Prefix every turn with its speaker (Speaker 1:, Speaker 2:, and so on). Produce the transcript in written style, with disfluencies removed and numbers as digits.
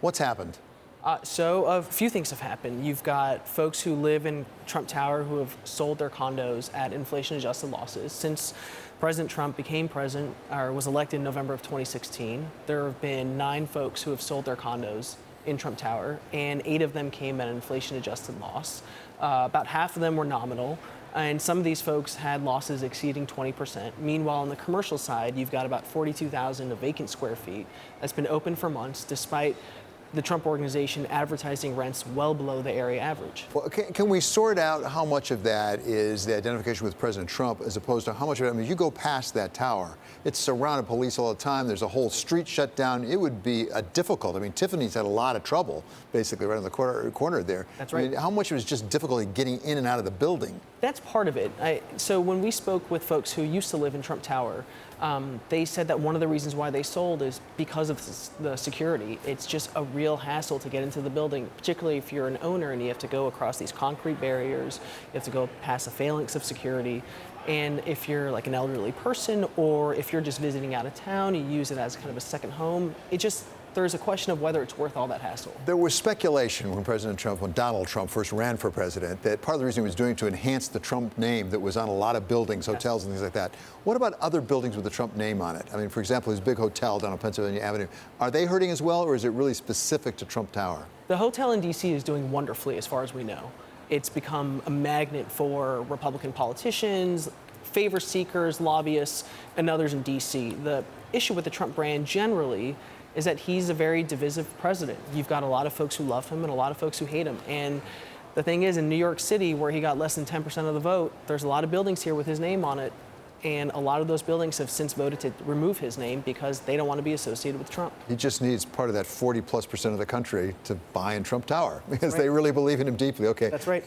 Speaker 1: What's happened?
Speaker 2: So a few things have happened. You've got folks who live in Trump Tower who have sold their condos at inflation-adjusted losses. Since President Trump became president or was elected in November of 2016, there have been 9 folks who have sold their condos in Trump Tower, and 8 of them came at an inflation-adjusted loss. About half of them were nominal, and some of these folks had losses exceeding 20%. Meanwhile, on the commercial side, you've got about 42,000 of vacant square feet that's been open for months, despite the Trump Organization advertising rents well below the area average.
Speaker 1: Well, can we sort out how much of that is the identification with President Trump as opposed to how much of it, I mean, you go past that tower, it's surrounded police all the time, there's a whole street shut down. It would be difficult. I mean, Tiffany's had a lot of trouble, basically, right on the corner there.
Speaker 2: That's right.
Speaker 1: I mean, how much of it is just difficulty getting in and out of the building?
Speaker 2: That's part of it. So when we spoke with folks who used to live in Trump Tower, they said that one of the reasons why they sold is because of the security. It's just a real hassle to get into the building, particularly if you're an owner and you have to go across these concrete barriers, you have to go past the phalanx of security. And if you're like an elderly person or if you're just visiting out of town, you use it as kind of a second home. There's a question of whether it's worth all that hassle.
Speaker 1: There was speculation when Donald Trump first ran for president, that part of the reason he was doing it to enhance the Trump name that was on a lot of buildings, hotels and things like that. What about other buildings with the Trump name on it? I mean, for example, his big hotel down on Pennsylvania Avenue. Are they hurting as well, or is it really specific to Trump Tower?
Speaker 2: The hotel in D.C. is doing wonderfully as far as we know. It's become a magnet for Republican politicians, favor seekers, lobbyists, and others in D.C. The issue with the Trump brand generally is that he's a very divisive president. You've got a lot of folks who love him and a lot of folks who hate him. And the thing is, in New York City, where he got less than 10% of the vote, there's a lot of buildings here with his name on it. And a lot of those buildings have since voted to remove his name because they don't want to be associated with Trump.
Speaker 1: He just needs part of that 40+% of the country to buy in Trump Tower because
Speaker 2: right.
Speaker 1: they really believe in him deeply. Okay.
Speaker 2: That's right.